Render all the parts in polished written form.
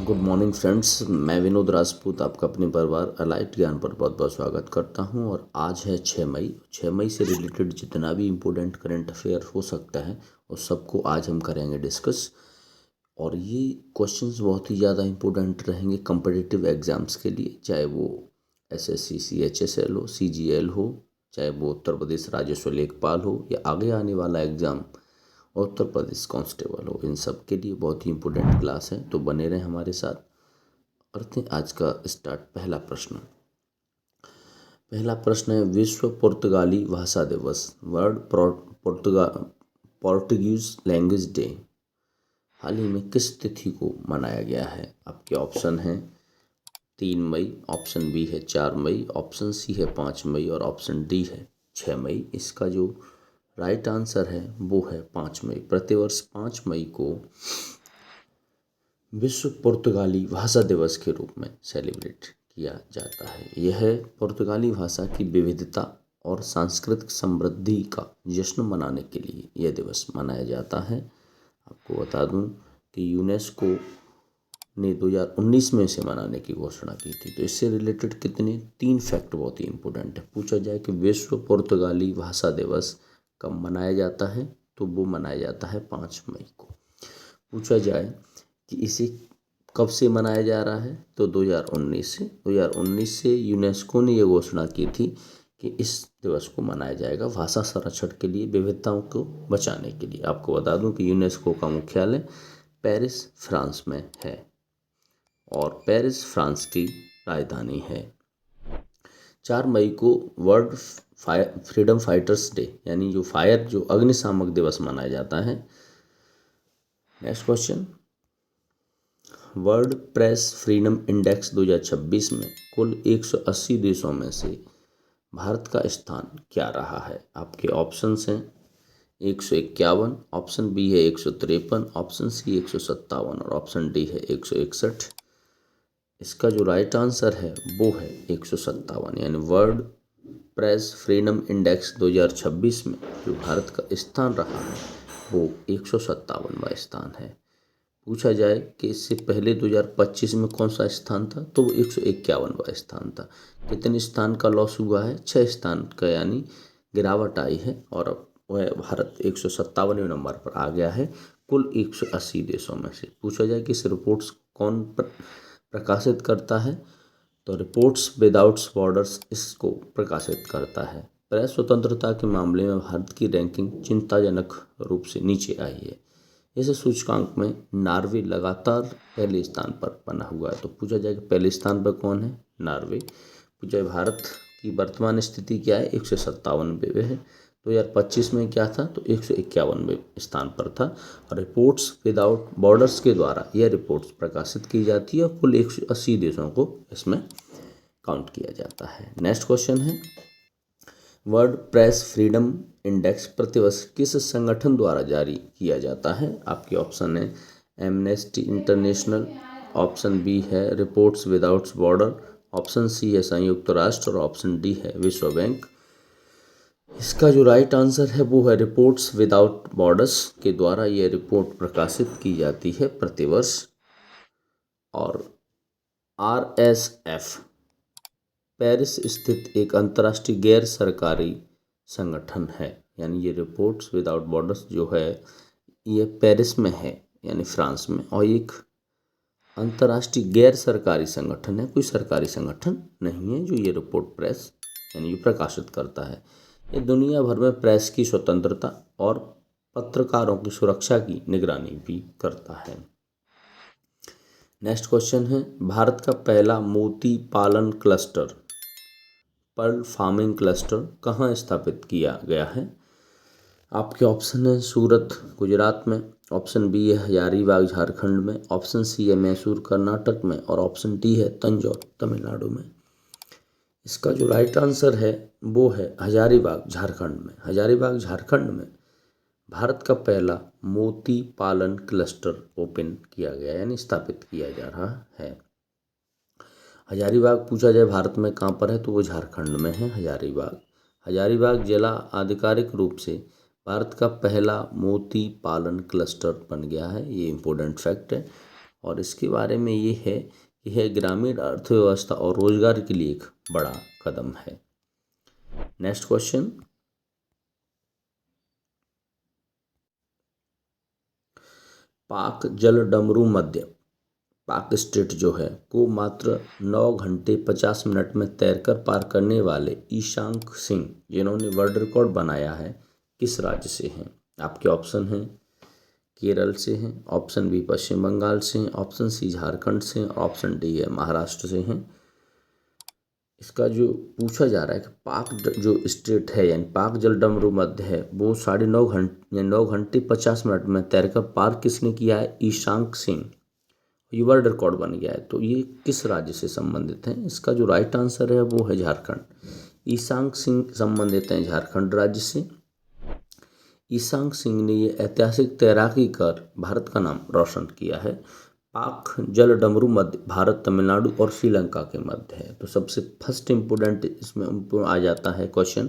Good morning friends, मैं विनोद राजपूत आपका अपने परिवार अलाइट ज्ञान पर बहुत बहुत स्वागत करता हूं। और आज है 6 मई। 6 मई से रिलेटेड जितना भी इम्पोर्टेंट करंट अफेयर हो सकता है उस सबको आज हम करेंगे डिस्कस। और ये क्वेश्चंस बहुत ही ज़्यादा इम्पोर्टेंट रहेंगे कम्पिटिटिव एग्ज़ाम्स के लिए, चाहे वो एसएससी सीएचएसएल हो, सीजीएल हो, चाहे वो उत्तर प्रदेश राजस्व लेखपाल हो, या आगे आने वाला एग्ज़ाम उत्तर प्रदेश कांस्टेबल हो। इन सब के लिए बहुत ही इम्पोर्टेंट क्लास है, तो बने रहें हमारे साथ। करते हैं आज का स्टार्ट। पहला प्रश्न है, विश्व पुर्तगाली भाषा दिवस, वर्ल्ड पोर्टुगीज लैंग्वेज डे, हाल ही में किस तिथि को मनाया गया है? आपके ऑप्शन हैं 3 मई, ऑप्शन बी है 4 मई, ऑप्शन सी है 5 मई और ऑप्शन डी है 6 मई। इसका जो राइट आंसर है वो है 5 मई। प्रतिवर्ष 5 मई को विश्व पुर्तगाली भाषा दिवस के रूप में सेलिब्रेट किया जाता है। यह पुर्तगाली भाषा की विविधता और सांस्कृतिक समृद्धि का जश्न मनाने के लिए यह दिवस मनाया जाता है। आपको बता दूं कि यूनेस्को ने 2019 में इसे मनाने की घोषणा की थी। तो इससे रिलेटेड कितने 3 फैक्ट बहुत ही इम्पोर्टेंट है। पूछा जाए कि विश्व पुर्तगाली भाषा दिवस कब मनाया जाता है, तो वो मनाया जाता है 5 मई को। पूछा जाए कि इसे कब से मनाया जा रहा है, तो 2019 से यूनेस्को ने यह घोषणा की थी कि इस दिवस को मनाया जाएगा भाषा संरक्षण के लिए, विविधताओं को बचाने के लिए। आपको बता दूं कि यूनेस्को का मुख्यालय पेरिस, फ्रांस में है और पेरिस फ्रांस की राजधानी है। 4 मई को वर्ल्ड फ्रीडम फाइटर्स डे, यानी जो अग्निशामक दिवस मनाया जाता है। Next question, world press freedom index 2026 में कुल 180 देशों में से भारत का स्थान क्या रहा है? आपके ऑप्शंस हैं 151, ऑप्शन बी है 153, ऑप्शन सी 157 और ऑप्शन डी है 161। इसका जो राइट आंसर है वो है 157, यानी वर्ल्ड प्रेस फ्रीडम इंडेक्स 2026 में जो भारत का स्थान रहा है वो 157वां स्थान है। पूछा जाए कि इससे पहले 2025 में कौन सा स्थान था, तो वो 151वां स्थान था। कितने स्थान का लॉस हुआ है? 6 स्थान का, यानी गिरावट आई है और अब वह भारत 157वें नंबर पर आ गया है कुल 180 देशों में से। पूछा जाए कि इस रिपोर्ट्स कौन प्रकाशित करता है, तो रिपोर्ट्स विदाउट बॉर्डर्स इसको प्रकाशित करता है। प्रेस स्वतंत्रता के मामले में भारत की रैंकिंग चिंताजनक रूप से नीचे आई है। इस सूचकांक में नॉर्वे लगातार पहले स्थान पर बना हुआ है। तो पूछा जाए कि पहले स्थान पर कौन है? नॉर्वे। पूछा जाए भारत की वर्तमान स्थिति क्या है? 157वें है। 2025 में क्या था? तो 151वें स्थान पर था। और रिपोर्ट्स विदाउट बॉर्डर्स के द्वारा यह रिपोर्ट्स प्रकाशित की जाती है और कुल 180 देशों को इसमें काउंट किया जाता है। नेक्स्ट क्वेश्चन है, वर्ल्ड प्रेस फ्रीडम इंडेक्स प्रतिवर्ष किस संगठन द्वारा जारी किया जाता है? आपके ऑप्शन है एमनेस्टी इंटरनेशनल, ऑप्शन बी है reports without border, option C है संयुक्त राष्ट्र और ऑप्शन डी है विश्व बैंक। इसका जो राइट आंसर है वो है रिपोर्ट्स विदाउट बॉर्डर्स के द्वारा यह रिपोर्ट प्रकाशित की जाती है प्रतिवर्ष। और RSF पेरिस स्थित एक अंतर्राष्ट्रीय गैर सरकारी संगठन है, यानी ये रिपोर्ट्स विदाउट बॉर्डर्स जो है ये पेरिस में है, यानी फ्रांस में, और एक अंतर्राष्ट्रीय गैर सरकारी संगठन है, कोई सरकारी संगठन नहीं है जो ये रिपोर्ट प्रेस यानी ये प्रकाशित करता है। ये दुनिया भर में प्रेस की स्वतंत्रता और पत्रकारों की सुरक्षा की निगरानी भी करता है। नेक्स्ट क्वेश्चन है, भारत का पहला मोती पालन क्लस्टर, पर्ल फार्मिंग क्लस्टर कहाँ स्थापित किया गया है? आपके ऑप्शन है सूरत गुजरात में, ऑप्शन बी है हजारीबाग झारखंड में, ऑप्शन सी है मैसूर कर्नाटक में और ऑप्शन डी है तंजौर तमिलनाडु में। इसका जो राइट आंसर है वो है हजारीबाग झारखंड में। हजारीबाग झारखंड में भारत का पहला मोती पालन क्लस्टर ओपन किया गया, यानी स्थापित किया जा रहा है। हजारीबाग पूछा जाए भारत में कहाँ पर है, तो वो झारखंड में है हजारीबाग। हजारीबाग जिला आधिकारिक रूप से भारत का पहला मोती पालन क्लस्टर बन गया है, ये इम्पोर्टेंट फैक्ट है। और इसके बारे में ये है कि यह ग्रामीण अर्थव्यवस्था और रोजगार के लिए एक बड़ा कदम है। नेक्स्ट क्वेश्चन, पाक जल डमरू मध्य पाक स्टेट जो है को मात्र 9 घंटे 50 मिनट में तैरकर पार करने वाले ईशांक सिंह जिन्होंने वर्ल्ड रिकॉर्ड बनाया है किस राज्य से हैं? आपके ऑप्शन हैं केरल से हैं, ऑप्शन बी पश्चिम बंगाल से हैं, ऑप्शन सी झारखंड से हैं और ऑप्शन डी है महाराष्ट्र से हैं। इसका जो पूछा जा रहा है कि पाक जो स्टेट है यानी पाक जल डमरू मध्य है वो 9.5 घंटे 9 घंटे 50 मिनट में तैरकर पार किसने किया है? ईशांक सिंह। ये वर्ल्ड रिकॉर्ड बन गया है। तो ये किस राज्य से संबंधित है? इसका जो राइट आंसर है वो है झारखंड। ईशांक सिंह संबंधित हैं झारखंड राज्य से। ईशांक सिंह ने ये ऐतिहासिक तैराकी कर भारत का नाम रोशन किया है। पाक जल डमरू मध्य भारत, तमिलनाडु और श्रीलंका के मध्य है। तो सबसे फर्स्ट इम्पोर्टेंट इसमें आ जाता है क्वेश्चन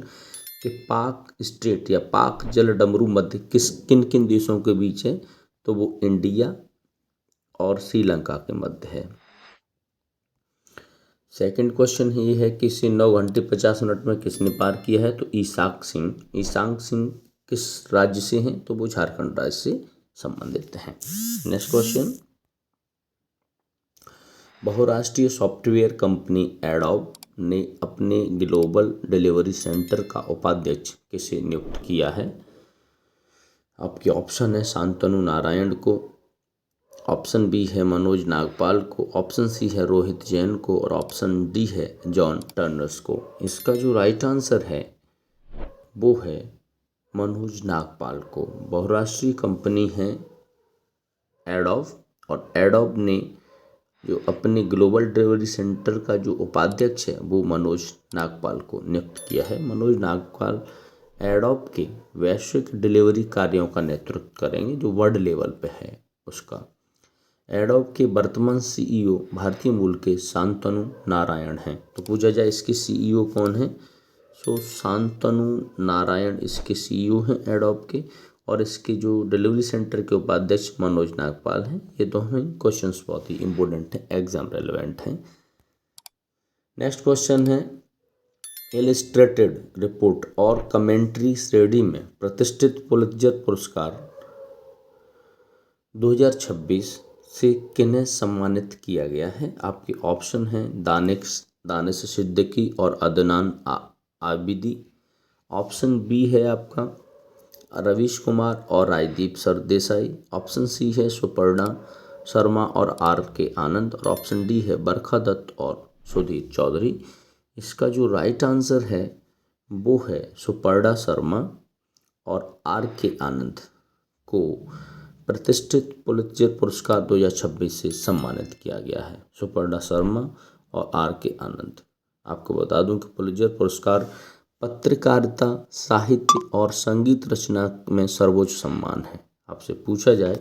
कि पाक स्टेट या पाक जल डमरू मध्य किन किन देशों के बीच है? तो वो इंडिया और श्रीलंका के मध्य है। सेकंड क्वेश्चन ये है कि इसे 9 घंटे 50 मिनट में किसने पार किया है? तो ईशांक सिंह। ईशांक सिंह किस राज्य से हैं? तो वो झारखंड राज्य से संबंधित हैं। नेक्स्ट क्वेश्चन, बहुराष्ट्रीय सॉफ्टवेयर कंपनी एडोब ने अपने ग्लोबल डिलीवरी सेंटर का उपाध्यक्ष किसे नियुक्त किया है? आपके ऑप्शन है शांतनु नारायण को, ऑप्शन बी है मनोज नागपाल को, ऑप्शन सी है रोहित जैन को और ऑप्शन डी है जॉन टर्नर्स को। इसका जो राइट आंसर है वो है मनोज नागपाल को। बहुराष्ट्रीय कंपनी है एडोब और एडोब ने जो अपने ग्लोबल डिलीवरी सेंटर का जो उपाध्यक्ष है वो मनोज नागपाल को नियुक्त किया है। मनोज नागपाल एडोब के वैश्विक डिलीवरी कार्यों का नेतृत्व करेंगे जो वर्ल्ड लेवल पे है उसका। एडोब के वर्तमान सीईओ भारतीय मूल के शांतनु नारायण हैं। तो पूछा जाए इसके सीईओ कौन है? सो शांतनु नारायण इसके सीईओ हैं एडोब के और इसके जो डिलीवरी सेंटर के उपाध्यक्ष मनोज नागपाल हैं। ये दोनों ही क्वेश्चंस बहुत ही इंपॉर्टेंट हैं, एग्जाम रेलेवेंट हैं। नेक्स्ट क्वेश्चन है, इलस्ट्रेटेड रिपोर्ट और कमेंट्री श्रेणी में प्रतिष्ठित पुलित्जर पुरस्कार 2026 से किन्हें सम्मानित किया गया है? आपके ऑप्शन हैं दानिश सिद्दीकी और अदनान आबिदी। ऑप्शन बी है आपका रवीश कुमार और राजदीप सरदेसाई। ऑप्शन सी है सुपर्णा शर्मा और आर के आनंद और ऑप्शन डी है बरखा दत्त और सुधीर चौधरी। इसका जो राइट आंसर है वो है सुपर्णा शर्मा और आर के आनंद को प्रतिष्ठित पुलित्जर पुरस्कार 2026 से सम्मानित किया गया है। सुपर्णा शर्मा और आर के आनंद। आपको बता दूं कि पुलित्जर पुरस्कार पत्रकारिता, साहित्य और संगीत रचना में सर्वोच्च सम्मान है। आपसे पूछा जाए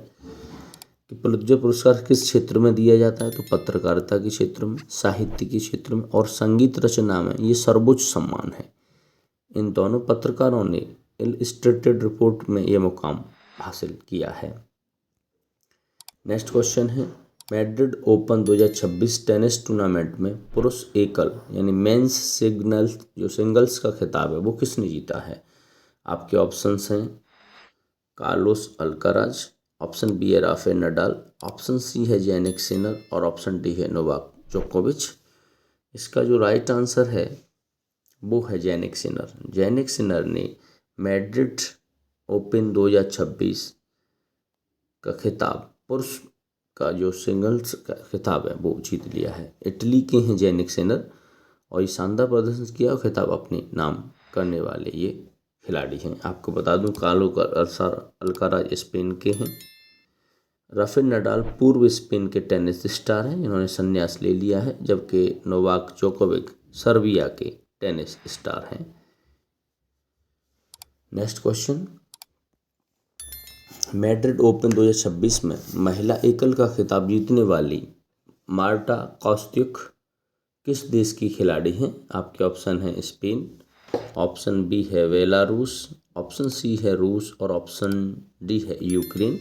कि पुलित्जर पुरस्कार किस क्षेत्र में दिया जाता है? तो पत्रकारिता के क्षेत्र में, साहित्य के क्षेत्र में और संगीत रचना में ये सर्वोच्च सम्मान है। इन दोनों पत्रकारों ने इलस्ट्रेटेड रिपोर्ट में ये मुकाम हासिल किया है। नेक्स्ट क्वेश्चन है, मैड्रिड ओपन 2026 टेनिस टूर्नामेंट में पुरुष एकल यानी मेंस सिंगल्स का खिताब है वो किसने जीता है? आपके ऑप्शंस हैं कार्लोस अल्काराज, ऑप्शन बी है राफेल नडाल, ऑप्शन सी है जेनिक सिनर और ऑप्शन डी है नोवाक जोकोविच। इसका जो राइट आंसर है वो है जेनिक सिनर। जेनिक सिनर ने मैड्रिड ओपन 2026 का खिताब पुरुष का जो सिंगल्स का खिताब है वो जीत लिया है। इटली के हैं जेनिक सिनर और ये शानदार प्रदर्शन किया और खिताब अपने नाम करने वाले ये खिलाड़ी हैं। आपको बता दूं कार्लोस अल्काराज स्पेन के हैं। राफेल नडाल पूर्व स्पेन के टेनिस स्टार हैं, इन्होंने संन्यास ले लिया है, जबकि नोवाक जोकोविच सर्बिया के टेनिस स्टार हैं। नेक्स्ट क्वेश्चन, मैड्रिड ओपन 2026 में महिला एकल का खिताब जीतने वाली मार्टा कॉस्त्युक किस देश की खिलाड़ी हैं? आपके ऑप्शन हैं स्पेन, ऑप्शन बी है बेलारूस, ऑप्शन सी है रूस और ऑप्शन डी है यूक्रेन।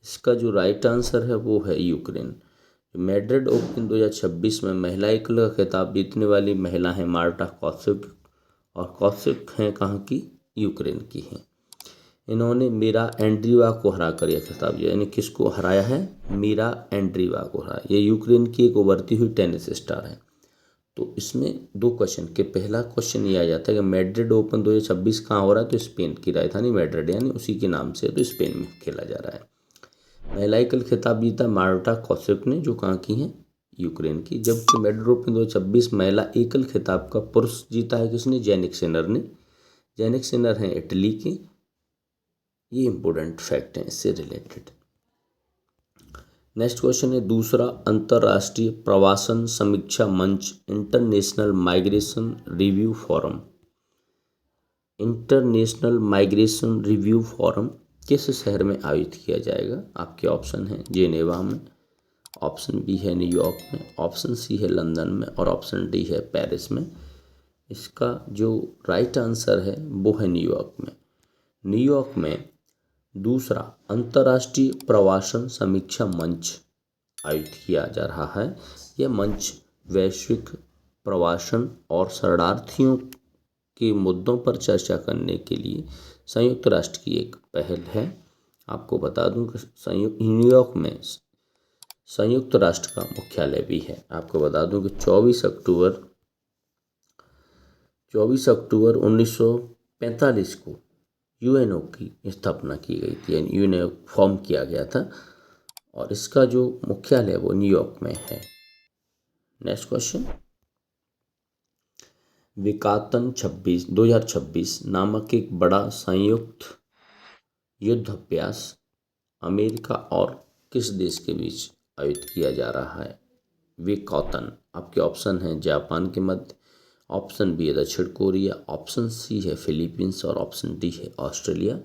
इसका जो राइट आंसर है वो है यूक्रेन। मैड्रिड ओपन 2026 में महिला एकल का खिताब जीतने वाली महिला है मार्टा कौसिक, और कौसिक हैं कहाँ की, यूक्रेन की हैं। इन्होंने मीरा एंड्रीवा को हरा कर यह खिताब जीता। यानी किसको हराया है, मीरा एंड्रीवा को हराया। ये यूक्रेन की एक उभरती हुई टेनिस स्टार है। तो इसमें दो क्वेश्चन के, पहला क्वेश्चन ये आ जाता है कि मैड्रिड ओपन 2026 कहाँ हो रहा है, तो स्पेन की राजधानी मैड्रिड यानी उसी के नाम से, तो स्पेन में खेला जा रहा है। महिला एकल खिताब जीता मार्टा कौसिक ने, जो कहाँ की हैं, यूक्रेन की। जबकि मैड्रिड ओपन 2026 महिला एकल खिताब का पुरुष जीता है किसने, जैनिक सिनर ने। जैनिक सिनर हैं इटली के। ये इंपॉर्टेंट फैक्ट हैं इससे रिलेटेड। नेक्स्ट क्वेश्चन है दूसरा, अंतर्राष्ट्रीय प्रवासन समीक्षा मंच international migration review forum. International migration review forum किस शहर में आयोजित किया जाएगा। आपके ऑप्शन हैं जेनेवा में, ऑप्शन बी है न्यूयॉर्क में, ऑप्शन सी है लंदन में, और ऑप्शन डी है पेरिस में। इसका जो राइट आंसर है वो है न्यूयॉर्क में। न्यूयॉर्क में दूसरा अंतर्राष्ट्रीय प्रवासन समीक्षा मंच आयोजित किया जा रहा है। यह मंच वैश्विक प्रवासन और शरणार्थियों के मुद्दों पर चर्चा करने के लिए संयुक्त राष्ट्र की एक पहल है। आपको बता दूं कि न्यूयॉर्क में संयुक्त राष्ट्र का मुख्यालय भी है। आपको बता दूं कि 24 अक्टूबर 1945 को यूएनओ की स्थापना की गई थी, यानी यूएनओ फॉर्म किया गया था, और इसका जो मुख्यालय है वो न्यूयॉर्क में है। नेक्स्ट क्वेश्चन, विकातन 2026 नामक एक बड़ा संयुक्त युद्ध अभ्यास अमेरिका और किस देश के बीच आयोजित किया जा रहा है। विकातन, आपके ऑप्शन हैं जापान के मध्य, ऑप्शन बी है दक्षिण कोरिया, ऑप्शन सी है फिलीपींस, और ऑप्शन डी है ऑस्ट्रेलिया।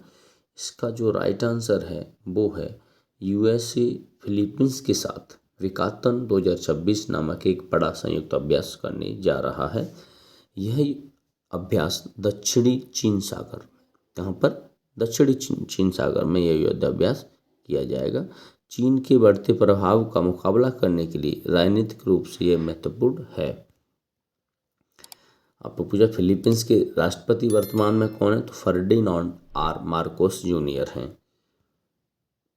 इसका जो राइट आंसर है वो है यूएसए फिलीपींस के साथ विकातन 2026 नामक एक बड़ा संयुक्त अभ्यास करने जा रहा है। यह अभ्यास दक्षिणी चीन सागर, कहाँ पर, दक्षिणी चीन सागर में यह युद्धाभ्यास किया जाएगा। चीन के बढ़ते प्रभाव का मुकाबला करने के लिए राजनीतिक रूप से यह महत्वपूर्ण है। आपको पूछा फिलीपींस के राष्ट्रपति वर्तमान में कौन है, तो फर्डिनांड आर मार्कोस जूनियर हैं।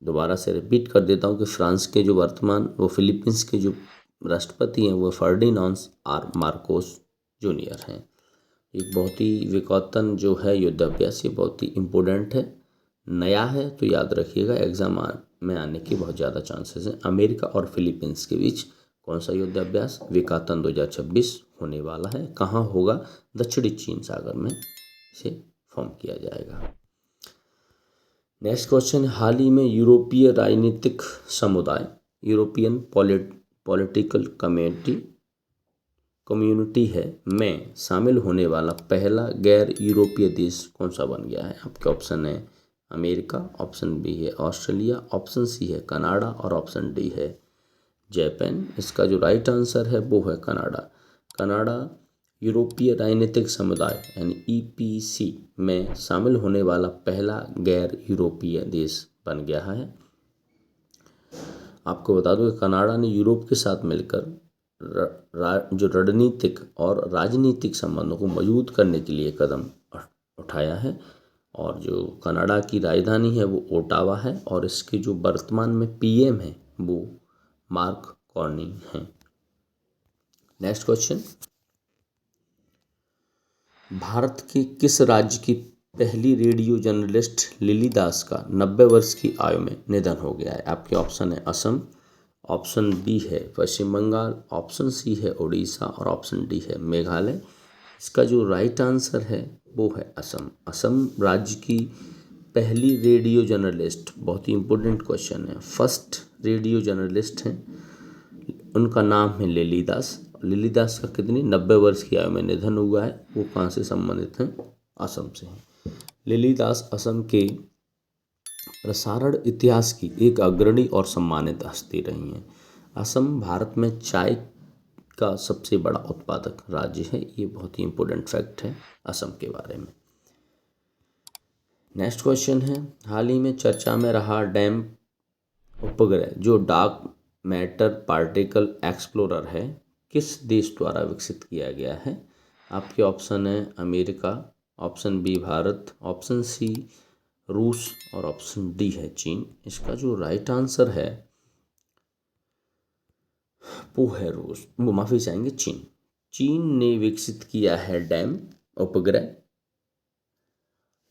दोबारा से रिपीट कर देता हूँ कि फ्रांस के जो वर्तमान वो फिलीपींस के जो राष्ट्रपति हैं वो फर्डिनांड आर मार्कोस जूनियर हैं। एक बहुत ही विकौतन जो है युद्धाभ्यास, ये बहुत ही इम्पोर्टेंट है, नया है, तो याद रखिएगा, एग्जाम में आने के बहुत ज़्यादा चांसेस हैं। अमेरिका और फिलीपींस के बीच कौन सा युद्धाभ्यास, विकातन 2026 होने वाला है। कहाँ होगा, दक्षिणी चीन सागर में इसे फॉर्म किया जाएगा। नेक्स्ट क्वेश्चन, हाल ही में यूरोपीय राजनीतिक समुदाय यूरोपियन पॉलिटिकल कम्युनिटी है में शामिल होने वाला पहला गैर यूरोपीय देश कौन सा बन गया है। आपके ऑप्शन है अमेरिका, ऑप्शन बी है ऑस्ट्रेलिया, ऑप्शन सी है कनाडा, और ऑप्शन डी है जापान। इसका जो राइट आंसर है वो है कनाडा। कनाडा यूरोपीय राजनीतिक समुदाय यानी ईपीसी में शामिल होने वाला पहला गैर यूरोपीय देश बन गया है। आपको बता दूं कि कनाडा ने यूरोप के साथ मिलकर जो रणनीतिक और राजनीतिक संबंधों को मजबूत करने के लिए कदम उठाया है, और जो कनाडा की राजधानी है वो ओटावा है, और इसके जो वर्तमान में पीएम है वो मार्क कार्नी हैं। नेक्स्ट क्वेश्चन, भारत के किस राज्य की पहली रेडियो जर्नलिस्ट लिली दास का 90 वर्ष की आयु में निधन हो गया है। आपके ऑप्शन है असम, ऑप्शन बी है पश्चिम बंगाल, ऑप्शन सी है उड़ीसा, और ऑप्शन डी है मेघालय। इसका जो राइट आंसर है वो है असम। असम राज्य की पहली रेडियो जर्नलिस्ट, बहुत ही इम्पोर्टेंट क्वेश्चन है, फर्स्ट रेडियो जर्नलिस्ट हैं, उनका नाम है लिली दास। लिली दास का कितनी 90 वर्ष की आयु में निधन हुआ है। वो कहाँ से संबंधित हैं, असम से हैं। लिली दास असम के प्रसारण इतिहास की एक अग्रणी और सम्मानित हस्ती रही हैं। असम भारत में चाय का सबसे बड़ा उत्पादक राज्य है। ये बहुत ही इम्पोर्टेंट फैक्ट है असम के बारे में। नेक्स्ट क्वेश्चन है, हाल ही में चर्चा में रहा डैम उपग्रह जो डार्क मैटर पार्टिकल एक्सप्लोरर है किस देश द्वारा विकसित किया गया है? आपके ऑप्शन है America, option B Bharat, option C रूस और ऑप्शन डी है चीन। इसका जो राइट आंसर है वो है रूस, वो माफी चाहेंगे चीन। चीन ने विकसित किया है डैम उपग्रह।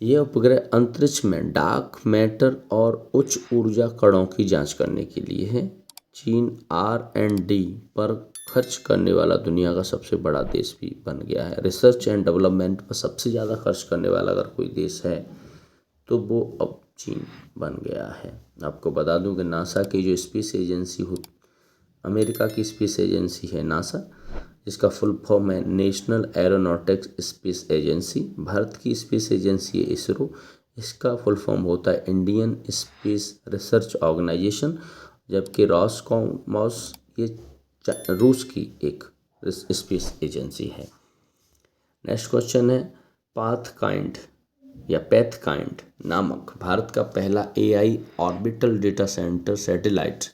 यह उपग्रह अंतरिक्ष में डार्क मैटर और उच्च ऊर्जा कणों की जांच करने के लिए है। चीन R&D पर खर्च करने वाला दुनिया का सबसे बड़ा देश भी बन गया है। रिसर्च एंड डेवलपमेंट पर सबसे ज़्यादा खर्च करने वाला अगर कोई देश है तो वो अब चीन बन गया है। आपको बता दूं कि नासा की जो स्पेस एजेंसी अमेरिका की स्पेस एजेंसी है नासा, इसका फुल फॉर्म है national aeronautics space agency. Bharat की स्पेस एजेंसी है इसरो, इसका फुल फॉर्म होता है इंडियन स्पेस रिसर्च ऑर्गेनाइजेशन। जबकि रॉसकॉस्मोस ये रूस की एक स्पेस एजेंसी है। नेक्स्ट क्वेश्चन है पैथकाइंड नामक भारत का पहला AI orbital data centre satellite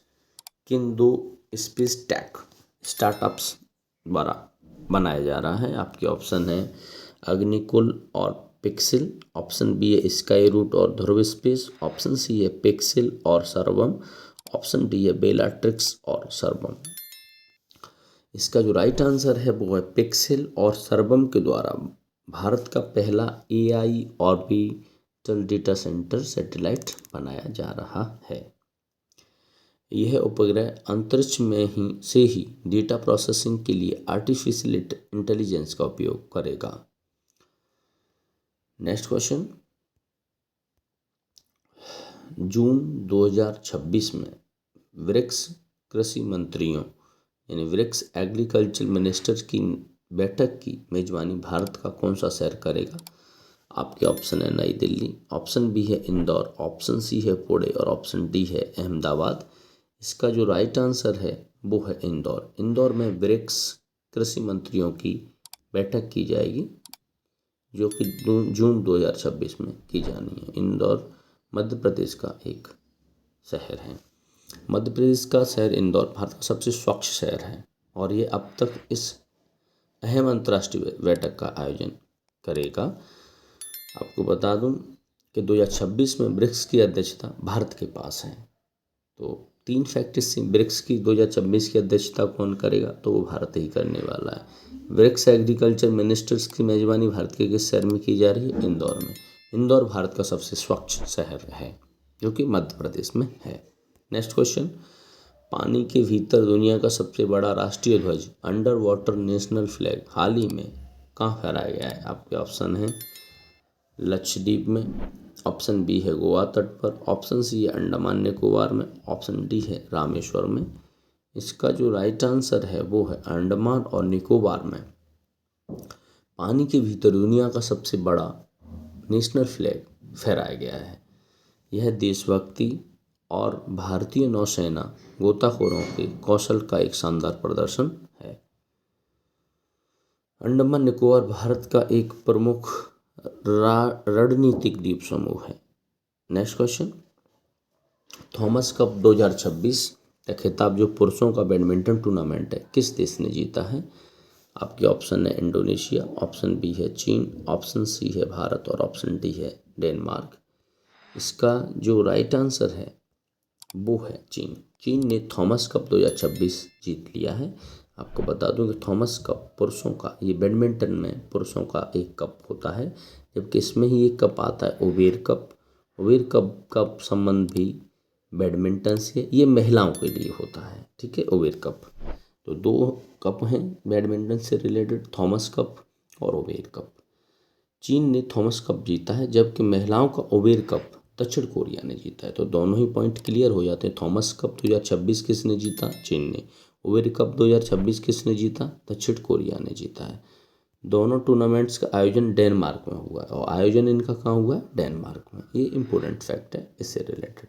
किन दो स्पेस टेक स्टार्टअप्स द्वारा बनाया जा रहा है? आपके ऑप्शन है अग्निकुल और पिक्सेल, ऑप्शन बी है स्काई रूट और ध्रुव स्पेस, ऑप्शन सी है पिक्सेल और सर्वम, ऑप्शन डी है बेलाट्रिक्स और सर्वम। इसका जो राइट आंसर है वो है पिक्सेल और सर्वम के द्वारा भारत का पहला AI orbital data centre satellite बनाया जा रहा है। यह उपग्रह अंतरिक्ष में ही डेटा प्रोसेसिंग के लिए आर्टिफिशियल इंटेलिजेंस का उपयोग करेगा। नेक्स्ट क्वेश्चन, जून 2026 में ब्रिक्स कृषि मंत्रियों यानी ब्रिक्स एग्रीकल्चर मिनिस्टर की बैठक की मेजबानी भारत का कौन सा शहर करेगा? आपके ऑप्शन है नई दिल्ली, ऑप्शन बी है इंदौर, ऑप्शन सी है पुणे और ऑप्शन डी है अहमदाबाद। इसका जो राइट आंसर है वो है इंदौर। इंदौर में ब्रिक्स कृषि मंत्रियों की बैठक की जाएगी जो कि जून 2026 में की जानी है। इंदौर मध्य प्रदेश का एक शहर है। मध्य प्रदेश का शहर इंदौर भारत का सबसे स्वच्छ शहर है और ये अब तक इस अहम अंतर्राष्ट्रीय बैठक का आयोजन करेगा। आपको बता दूं कि 2026 में ब्रिक्स की अध्यक्षता भारत के पास है। तो 3 फैक्टर्स से ब्रिक्स की 2026 की अध्यक्षता कौन करेगा? तो वो भारत ही करने वाला है। ब्रिक्स एग्रीकल्चर मिनिस्टर्स की मेजबानी भारत के किस शहर में की जा रही है? इंदौर में। इंदौर भारत का सबसे स्वच्छ शहर है जो कि मध्य प्रदेश में है। नेक्स्ट क्वेश्चन, पानी के भीतर दुनिया का सबसे बड़ा राष्ट्रीय ध्वज अंडर वाटर नेशनल फ्लैग हाल ही में कहाँ फहराया गया है? आपके ऑप्शन है लक्षद्वीप में, ऑप्शन बी है गोवा तट पर, ऑप्शन सी है अंडमान निकोबार में, ऑप्शन डी है रामेश्वर में। इसका जो राइट आंसर है वो है अंडमान और निकोबार में पानी के भीतर दुनिया का सबसे बड़ा नेशनल फ्लैग फहराया गया है। यह देशभक्ति और भारतीय नौसेना गोताखोरों के कौशल का एक शानदार प्रदर्शन है। अंडमान निकोबार भारत का एक प्रमुख रणनीतिक द्वीप समूह है। नेक्स्ट क्वेश्चन, थॉमस कप 2026 का खिताब जो पुरुषों का बैडमिंटन टूर्नामेंट है किस देश ने जीता है? आपके ऑप्शन है इंडोनेशिया, ऑप्शन बी है चीन, ऑप्शन सी है भारत और ऑप्शन डी है डेनमार्क। इसका जो राइट आंसर है वो है चीन। चीन ने थॉमस कप 2026 जीत लिया है। आपको बता दूं कि थॉमस कप पुरुषों का, ये बैडमिंटन में पुरुषों का एक कप होता है, जबकि इसमें ही एक कप आता है ओबेर कप। ओबेर कप का संबंध भी बैडमिंटन से, ये महिलाओं के लिए होता है, ठीक है, ओबेर कप। तो 2 कप हैं बैडमिंटन से रिलेटेड, थॉमस कप और ओबेर कप। चीन ने थॉमस कप जीता है जबकि महिलाओं का ओबेर कप दक्षिण कोरिया ने जीता है। तो दोनों ही पॉइंट क्लियर हो जाते हैं। थॉमस कप 2026 किसने जीता? चीन ने। ओबेर कप 2026 किसने जीता? दक्षिण कोरिया ने जीता है। दोनों टूर्नामेंट्स का आयोजन डेनमार्क में हुआ है और आयोजन इनका कहाँ हुआ है? डेनमार्क में। ये इंपॉर्टेंट फैक्ट है इससे रिलेटेड।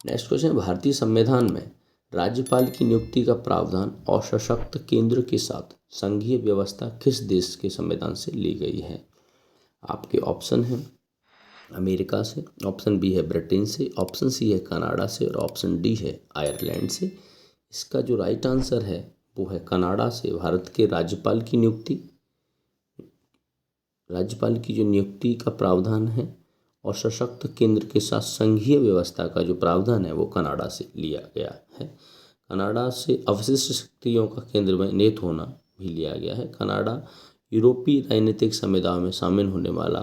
नेक्स्ट क्वेश्चन, भारतीय संविधान में राज्यपाल की नियुक्ति का प्रावधान और सशक्त केंद्र के साथ संघीय व्यवस्था किस देश के संविधान से ली गई है? आपके ऑप्शन हैं अमेरिका से, ऑप्शन बी है ब्रिटेन से, ऑप्शन सी है कनाडा से और ऑप्शन डी है आयरलैंड से। इसका जो राइट आंसर है वो है कनाडा से। भारत के राज्यपाल की जो नियुक्ति का प्रावधान है और सशक्त केंद्र के साथ संघीय व्यवस्था का जो प्रावधान है वो कनाडा से लिया गया है। कनाडा से अवशिष्ट शक्तियों का केंद्र में निहित होना भी लिया गया है। कनाडा यूरोपीय राजनीतिक समुदाय में शामिल होने वाला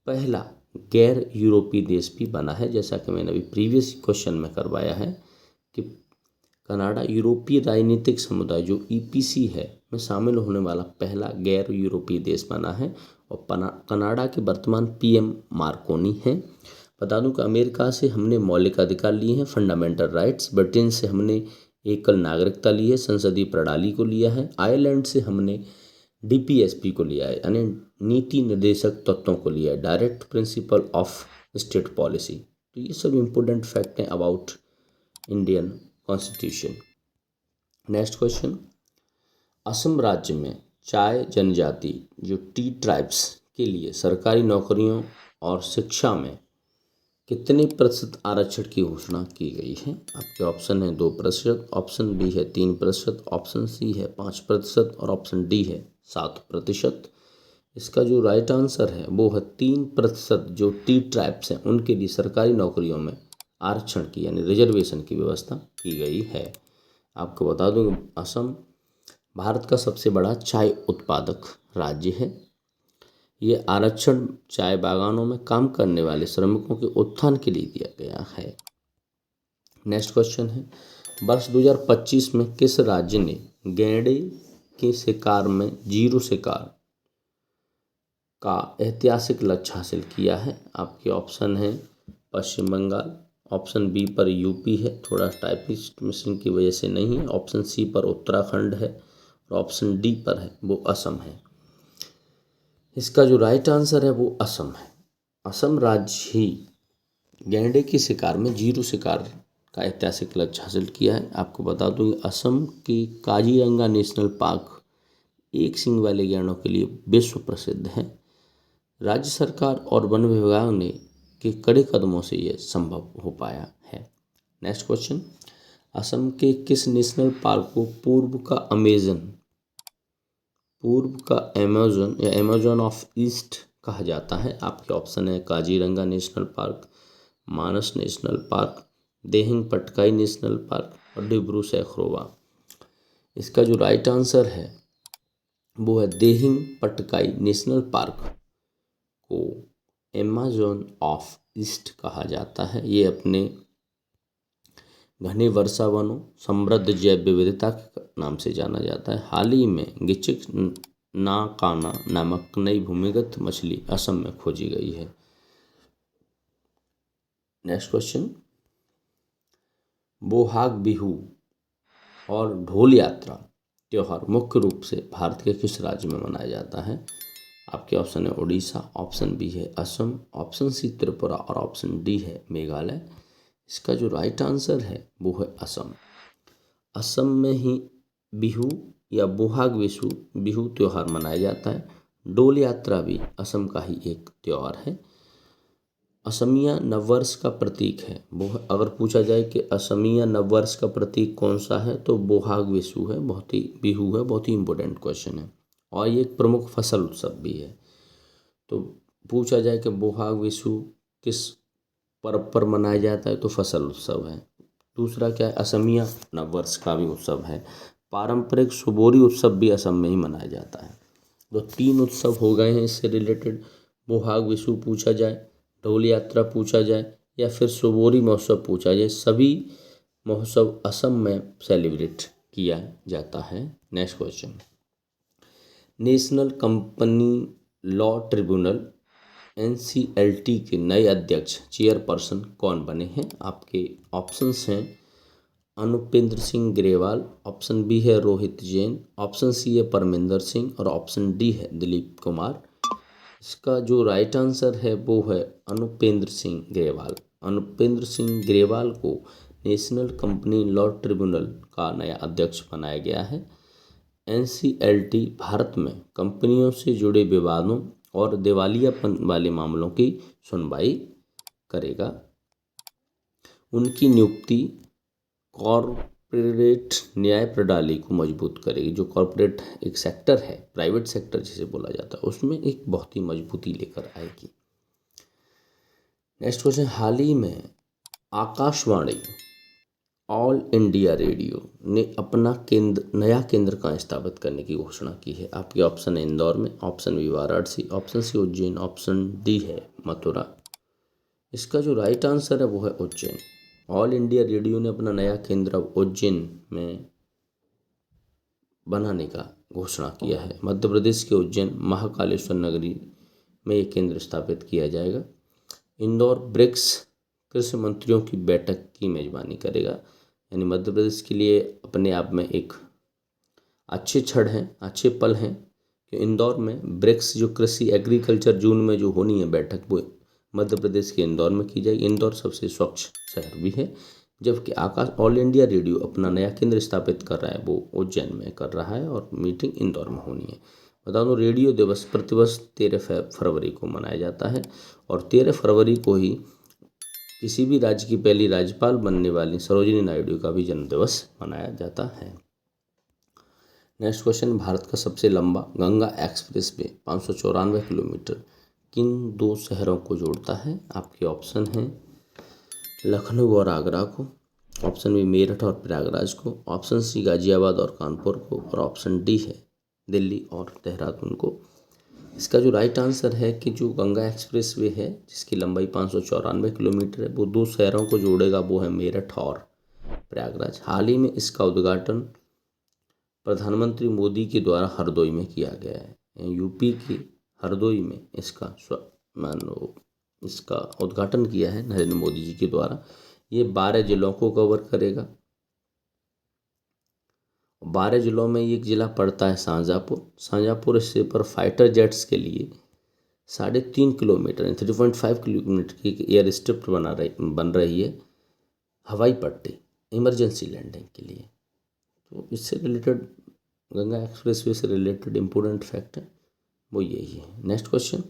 पहला गैर यूरोपीय देश भी बना है, जैसा कि मैंने अभी प्रीवियस क्वेश्चन में करवाया है कि कनाडा यूरोपीय राजनीतिक समुदाय जो ईपीसी है में शामिल होने वाला पहला गैर यूरोपीय देश बना है। और कनाडा के वर्तमान पीएम मार्कोनी हैं। बता दूं कि अमेरिका से हमने मौलिक अधिकार लिए हैं, फंडामेंटल राइट्स। ब्रिटेन से हमने एकल नागरिकता ली है, संसदीय प्रणाली को लिया है। आयरलैंड से हमने डीपीएसपी को लिया है, यानी नीति निर्देशक तत्वों को लिया है, direct principle of state policy. तो ये सब इम्पोर्टेंट फैक्ट हैं about Indian constitution. Next question, Assam राज्य में चाय जनजाति जो टी ट्राइब्स के लिए सरकारी नौकरियों और शिक्षा में कितने प्रतिशत आरक्षण की घोषणा की गई है? आपके ऑप्शन है 2%, ऑप्शन बी है 3%, ऑप्शन सी है 5% और ऑप्शन डी है 7%। इसका जो राइट आंसर है वो है 3%। जो टी ट्राइब्स हैं उनके लिए सरकारी नौकरियों में आरक्षण की यानी रिजर्वेशन की व्यवस्था की गई है। आपको बता दूं कि असम भारत का सबसे बड़ा चाय उत्पादक राज्य है। ये आरक्षण चाय बागानों में काम करने वाले श्रमिकों के उत्थान के लिए दिया गया है। नेक्स्ट क्वेश्चन है, वर्ष 2025 में किस राज्य ने गैंडे के शिकार में जीरो शिकार का ऐतिहासिक लक्ष्य हासिल किया है? आपके ऑप्शन है पश्चिम बंगाल, ऑप्शन बी पर यूपी है, थोड़ा टाइपिस्ट मिसिंग की वजह से नहीं है, ऑप्शन सी पर उत्तराखंड है और ऑप्शन डी पर है वो असम है। इसका जो राइट आंसर है वो असम है। असम राज्य ही गैंडे के शिकार में जीरो शिकार का ऐतिहासिक लक्ष्य हासिल किया है। आपको बता दूं कि असम की काजीरंगा नेशनल पार्क एक सींग वाले गैंडों के लिए विश्व प्रसिद्ध है। राज्य सरकार और वन विभाग ने के कड़े कदमों से यह संभव हो पाया है। नेक्स्ट क्वेश्चन, असम के किस नेशनल पार्क को पूर्व का अमेज़न या अमेज़न ऑफ ईस्ट कहा जाता है? आपके ऑप्शन है Kaziranga national park, Manas national park, Dehing Patkai national park और डिब्रू सैखोवा। इसका जो राइट आंसर है वो है देहिंग पटकाई नेशनल पार्क को अमेज़न ऑफ ईस्ट कहा जाता है। ये अपने घने वर्षा वनों, समृद्ध जैव विविधता के नाम से जाना जाता है। हाल ही में गिचिक नाकाना नामक नई भूमिगत मछली असम में खोजी गई है। नेक्स्ट क्वेश्चन, बोहाग बिहू और ढोल यात्रा त्योहार मुख्य रूप से भारत के किस राज्य में मनाया जाता है? आपके ऑप्शन है उड़ीसा, ऑप्शन बी है असम, ऑप्शन सी त्रिपुरा और ऑप्शन डी है मेघालय। इसका जो राइट आंसर है वो है असम। असम में ही बिहू या बोहाग बिहू त्यौहार मनाया जाता है। डोल यात्रा भी असम का ही एक त्यौहार है। असमिया नववर्ष का प्रतीक है वो, अगर पूछा जाए कि असमिया नववर्ष का प्रतीक कौन सा है तो बोहाग बिहू है, बहुत ही इम्पोर्टेंट क्वेश्चन है। और ये एक प्रमुख फसल उत्सव भी है। तो पूछा जाए कि बोहाग बिहू किस पर्व पर मनाया जाता है तो फसल उत्सव है। दूसरा क्या है, असमिया नववर्ष का भी उत्सव है। पारंपरिक सुबोरी उत्सव भी असम में ही मनाया जाता है। तो 3 उत्सव हो गए हैं इससे रिलेटेड। बोहाग बिहू पूछा जाए, ढोल यात्रा पूछा जाए या फिर सुबोरी महोत्सव पूछा जाए, सभी महोत्सव असम में सेलिब्रेट किया जाता है। Next question, national company law tribunal NCLT के नए अध्यक्ष चेयरपर्सन कौन बने हैं? आपके ऑप्शंस हैं अनुपेंद्र सिंह ग्रेवाल, ऑप्शन बी है रोहित जैन, ऑप्शन सी है परमिंदर सिंह और ऑप्शन डी है दिलीप कुमार। इसका जो राइट आंसर है वो है अनुपेंद्र सिंह ग्रेवाल। अनुपेंद्र सिंह ग्रेवाल को नेशनल कंपनी लॉ ट्रिब्यूनल का नया अध्यक्ष बनाया गया है। NCLT भारत में कंपनियों से जुड़े विवादों और दिवालियापन वाले मामलों की सुनवाई करेगा। उनकी नियुक्ति कॉरपोरेट न्याय प्रणाली को मजबूत करेगी। जो कॉरपोरेट एक सेक्टर है, प्राइवेट सेक्टर जिसे बोला जाता है, उसमें एक बहुत ही मजबूती लेकर आएगी। नेक्स्ट क्वेश्चन, हाल ही में आकाशवाणी ऑल इंडिया रेडियो ने अपना नया केंद्र कहाँ स्थापित करने की घोषणा की है? आपके ऑप्शन है इंदौर में, option B Varanasi, option C Ujjain, option D है मथुरा। इसका जो राइट आंसर है वो है उज्जैन। ऑल इंडिया रेडियो ने अपना नया केंद्र अब उज्जैन में बनाने का घोषणा किया है। मध्य प्रदेश के उज्जैन महाकालेश्वर नगरी में ये केंद्र स्थापित किया जाएगा। इंदौर ब्रिक्स कृषि मंत्रियों की बैठक की मेजबानी करेगा। यानी मध्य प्रदेश के लिए अपने आप में एक अच्छे क्षण हैं, अच्छे पल हैं कि इंदौर में ब्रिक्स जो कृषि एग्रीकल्चर जून में जो होनी है बैठक, वो मध्य प्रदेश के इंदौर में की जाएगी। इंदौर सबसे स्वच्छ शहर भी है। जबकि आकाश ऑल इंडिया रेडियो अपना नया केंद्र स्थापित कर रहा है, वो उज्जैन में कर रहा है और मीटिंग इंदौर में होनी है। बता दूं, रेडियो दिवस प्रतिवर्ष 13 फरवरी को मनाया जाता है और 13 फरवरी को ही किसी भी राज्य की पहली राज्यपाल बनने वाली सरोजिनी नायडू का भी जन्मदिवस मनाया जाता है। नेक्स्ट क्वेश्चन, भारत का सबसे लंबा गंगा एक्सप्रेस वे 594 किलोमीटर किन दो शहरों को जोड़ता है? आपके ऑप्शन हैं लखनऊ और आगरा को, ऑप्शन बी मेरठ और प्रयागराज को, ऑप्शन सी गाजियाबाद और कानपुर को, और ऑप्शन डी है दिल्ली और देहरादून को। इसका जो राइट आंसर है कि जो गंगा एक्सप्रेस वे है जिसकी लंबाई 594 किलोमीटर है, वो दो शहरों को जोड़ेगा, वो है मेरठ और प्रयागराज। हाल ही में इसका उद्घाटन प्रधानमंत्री मोदी के द्वारा हरदोई में किया गया है। यूपी के हरदोई में इसका उद्घाटन किया है नरेंद्र मोदी जी के द्वारा। ये 12 जिलों को कवर करेगा। 12 जिलों में एक जिला पड़ता है शाहजहाँपुर। इससे पर फाइटर जेट्स के लिए 3.5 किलोमीटर 3.5 किलोमीटर की एक एयर स्ट्रिप बन रही है, हवाई पट्टी इमरजेंसी लैंडिंग के लिए। तो इससे रिलेटेड गंगा एक्सप्रेसवे से रिलेटेड इम्पोर्टेंट फैक्ट है वो यही है। नेक्स्ट क्वेश्चन,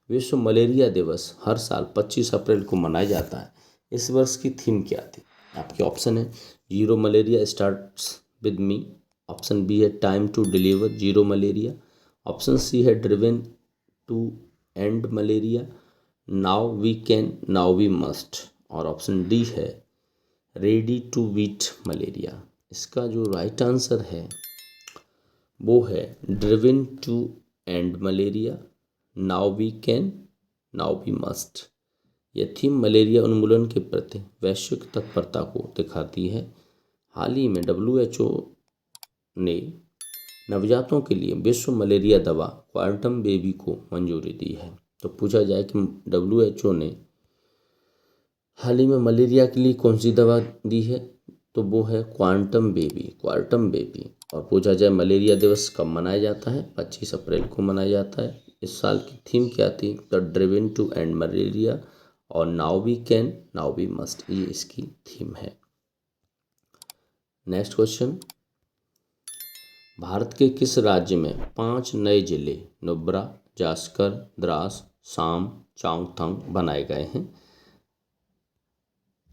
विश्व मलेरिया दिवस हर साल 25 अप्रैल को मनाया जाता है। इस वर्ष की थीम क्या थी? आपके ऑप्शन है zero malaria starts with me, option B है time to deliver zero malaria, option C है driven to end malaria, now we can now we must, और ऑप्शन डी है रेडी टू बीट मलेरिया। इसका जो right answer है वो है driven to end malaria, now we can now we must. यह theme malaria उन्मूलन के प्रति वैश्विक तत्परता को दिखाती है। हाल ही में WHO ने नवजातों के लिए विश्व मलेरिया दवा क्वांटम बेबी को मंजूरी दी है। तो पूछा जाए कि WHO ने हाल ही में मलेरिया के लिए कौन सी दवा दी है, तो वो है क्वांटम बेबी। और पूछा जाए मलेरिया दिवस कब मनाया जाता है? 25 अप्रैल को मनाया जाता है। इस साल की थीम क्या थी? The driven to end malaria और now we can now we must, ये इसकी थीम है। नेक्स्ट क्वेश्चन, भारत के किस राज्य में 5 नए जिले नुब्रा, जास्कर, द्रास, साम, चांगथांग बनाए गए हैं?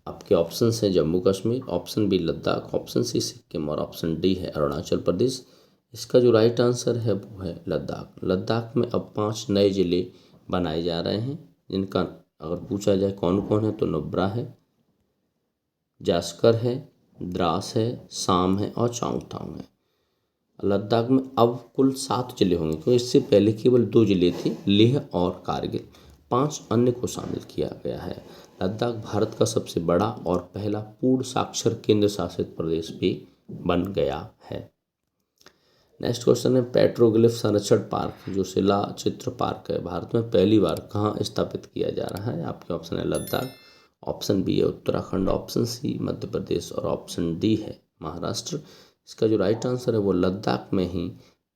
आपके ऑप्शन हैं Jammu Kashmir, option B Ladakh, option C Sikkim, और ऑप्शन डी है अरुणाचल प्रदेश। इसका जो राइट आंसर है वो है लद्दाख। लद्दाख में अब 5 नए जिले बनाए जा रहे हैं, जिनका अगर पूछा जाए कौन कौन है तो नुब्रा है, जास्कर है, द्रास है, साम है और चांगथांग है। लद्दाख में अब कुल 7 जिले होंगे, तो इससे पहले केवल 2 जिले थे, लेह और कारगिल। 5 अन्य को शामिल किया गया है। लद्दाख भारत का सबसे बड़ा और पहला पूर्ण साक्षर केंद्र शासित प्रदेश भी बन गया है। नेक्स्ट क्वेश्चन है पेट्रोग्लिफ संरक्षण पार्क जो शिला चित्र पार्क है, भारत में पहली बार कहाँ स्थापित किया जा रहा है? आपके ऑप्शन है लद्दाख, ऑप्शन बी है उत्तराखंड, ऑप्शन सी मध्य प्रदेश और ऑप्शन डी है महाराष्ट्र। इसका जो राइट आंसर है वो लद्दाख में ही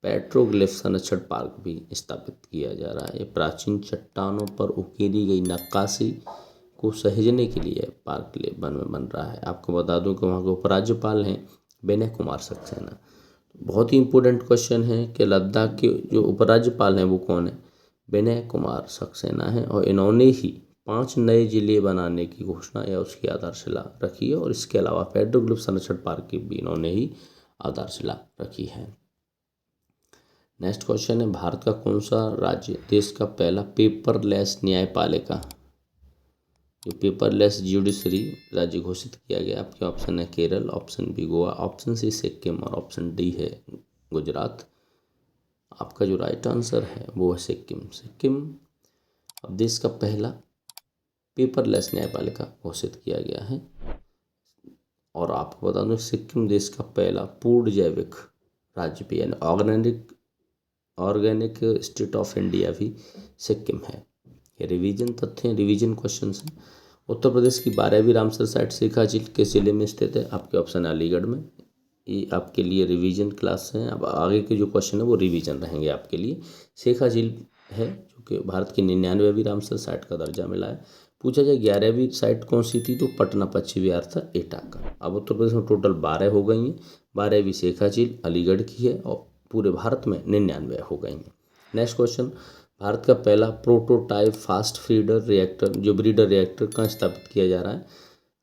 पेट्रोग्लिफ संरक्षण पार्क भी स्थापित किया जा रहा है। प्राचीन चट्टानों पर उकेरी गई नक्काशी को सहेजने के लिए पार्क बन रहा है। आपको बता दूं कि वहाँ के उपराज्यपाल हैं विनय कुमार सक्सेना। बहुत ही इंपॉर्टेंट क्वेश्चन है कि लद्दाख के जो उपराज्यपाल हैं वो कौन है? विनय कुमार सक्सेना हैं और इन्होंने ही 5 नए जिले बनाने की घोषणा या उसकी आधारशिला रखी है। और इसके अलावा पेट्रोग्लिफ संरक्षण पार्क की भी इन्होंने ही आधारशिला रखी है। नेक्स्ट क्वेश्चन है, भारत का कौन सा राज्य देश का पहला पेपरलेस न्यायपालिका जो पेपरलेस जुडिशरी राज्य घोषित किया गया? आपके ऑप्शन है Kerala, option B Goa, option C Sikkim और ऑप्शन डी है गुजरात। आपका जो राइट आंसर है वो है सिक्किम। सिक्किम अब देश का पहला पेपरलेस न्यायपालिका घोषित किया गया है। और आपको बता दूं सिक्किम देश का पहला पूर्ण जैविक राज्य भी यानी ऑर्गेनिक स्टेट ऑफ इंडिया भी सिक्किम है। ये रिवीजन तथ्य हैं, रिवीजन क्वेश्चन हैं। उत्तर प्रदेश की 12वीं रामसर साइट शेखा झील किस जिले में स्थित है? आपके ऑप्शन है अलीगढ़ में। ये आपके लिए रिवीजन क्लास हैं। अब आगे के जो क्वेश्चन है वो रिवीजन रहेंगे आपके लिए। शेखा झील है जो कि भारत की 99वीं रामसर साइट का दर्जा मिला है। पूछा जाए 11वीं साइट कौन सी थी तो पटना पश्चिम बिहार था, एटा का। अब उत्तर प्रदेश में टोटल 12 हो गई हैं। 12वीं शेखा झील अलीगढ़ की है और पूरे भारत में 99 हो गई हैं। नेक्स्ट क्वेश्चन, भारत का पहला प्रोटोटाइप फास्ट फीडर रिएक्टर जो ब्रीडर रिएक्टर कहाँ स्थापित किया जा रहा है?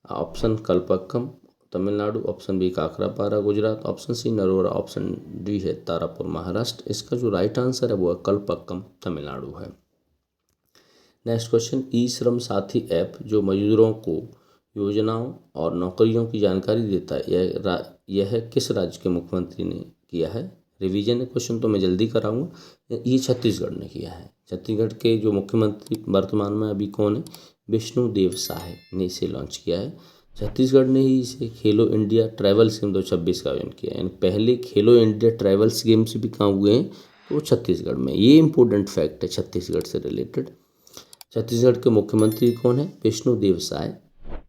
Option Kalpakkam Tamil Nadu, option B Kakrapar Gujarat, option C Narora, option D है तारापुर महाराष्ट्र। इसका जो राइट आंसर है वो है कलपक्कम तमिलनाडु है। नेक्स्ट क्वेश्चन, ई श्रम साथी ऐप जो मजदूरों को योजनाओं और नौकरियों की जानकारी देता है यह किस राज्य के मुख्यमंत्री ने किया है? रिवीजन क्वेश्चन तो मैं जल्दी कराऊंगा। ये छत्तीसगढ़ ने किया है। छत्तीसगढ़ के जो मुख्यमंत्री वर्तमान में अभी कौन है? विष्णुदेव साय ने इसे लॉन्च किया है। छत्तीसगढ़ ने ही इसे खेलो इंडिया ट्रैवल्स गेम 2026 का आयोजन किया है। यानी पहले खेलो इंडिया ट्रैवल्स गेम्स भी कहाँ हुए हैं? तो छत्तीसगढ़ में। ये इंपॉर्टेंट फैक्ट है छत्तीसगढ़ से रिलेटेड। छत्तीसगढ़ के मुख्यमंत्री कौन है? विष्णुदेव साय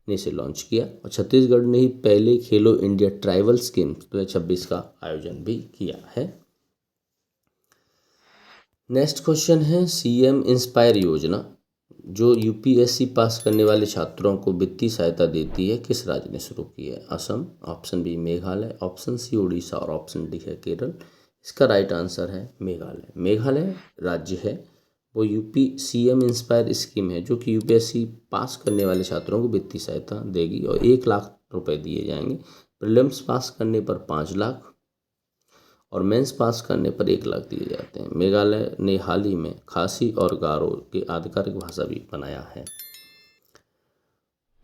ने इसे लॉन्च किया। और छत्तीसगढ़ ने ही पहले खेलो इंडिया ट्राइबल्स गेम्स 2026 का आयोजन भी किया है। नेक्स्ट क्वेश्चन है, सीएम इंस्पायर योजना जो यूपीएससी पास करने वाले छात्रों को वित्तीय सहायता देती है किस राज्य ने शुरू की है? Assam, option B Meghalaya, option C Orissa और ऑप्शन डी है केरल। इसका राइट आंसर है मेघालय। मेघालय राज्य है वो यूपी सीएम इंस्पायर स्कीम है जो कि यूपीएससी पास करने वाले छात्रों को वित्तीय सहायता देगी और 1 लाख रुपए दिए जाएंगे। प्रीलिम्स पास करने पर 5 लाख और मेंस पास करने पर 1 लाख दिए जाते हैं। मेघालय ने हाल ही में खासी और गारो की आधिकारिक भाषा भी बनाया है।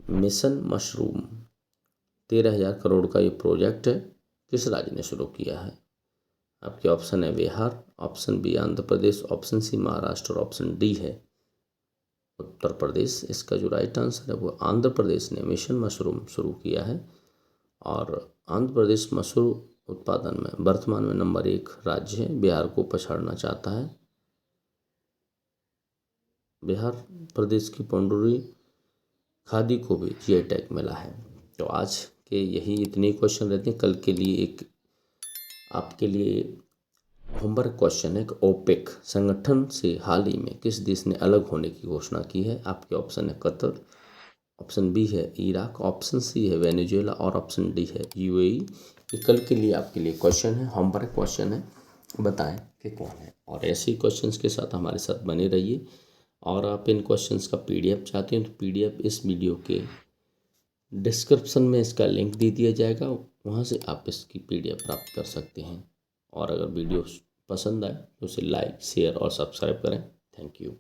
मिशन मशरूम 13,000 करोड़ का ये प्रोजेक्ट है किस राज्य ने शुरू किया है? आपके ऑप्शन है Bihar, option B Andhra Pradesh, option C Maharashtra और ऑप्शन डी है उत्तर प्रदेश। इसका जो राइट आंसर है वो आंध्र प्रदेश ने मिशन मशरूम शुरू किया है। और आंध्र प्रदेश मशरूम उत्पादन में वर्तमान में नंबर 1 राज्य है। बिहार को पछाड़ना चाहता है। बिहार प्रदेश की पंडुरी खादी को भी जीआई टैग मिला है। तो आज के यही इतने क्वेश्चन रहते हैं। कल के लिए एक आपके लिए होमवर्क क्वेश्चन है कि ओपेक संगठन से हाल ही में किस देश ने अलग होने की घोषणा की है? आपके ऑप्शन है कतर, ऑप्शन बी है इराक, ऑप्शन सी है वेनेजुएला और ऑप्शन डी है यूएई। ये कल के लिए आपके लिए क्वेश्चन है, होमवर्क क्वेश्चन है, बताएं कि कौन है। और ऐसे ही क्वेश्चंस के साथ हमारे साथ बने रहिए। और आप इन क्वेश्चंस का पीडीएफ चाहते हैं तो पीडीएफ इस वीडियो के डिस्क्रिप्शन में इसका लिंक दे दिया जाएगा, वहाँ से आप इसकी पीडीएफ प्राप्त कर सकते हैं। और अगर वीडियो पसंद आए तो उसे लाइक, शेयर और सब्सक्राइब करें। Thank you.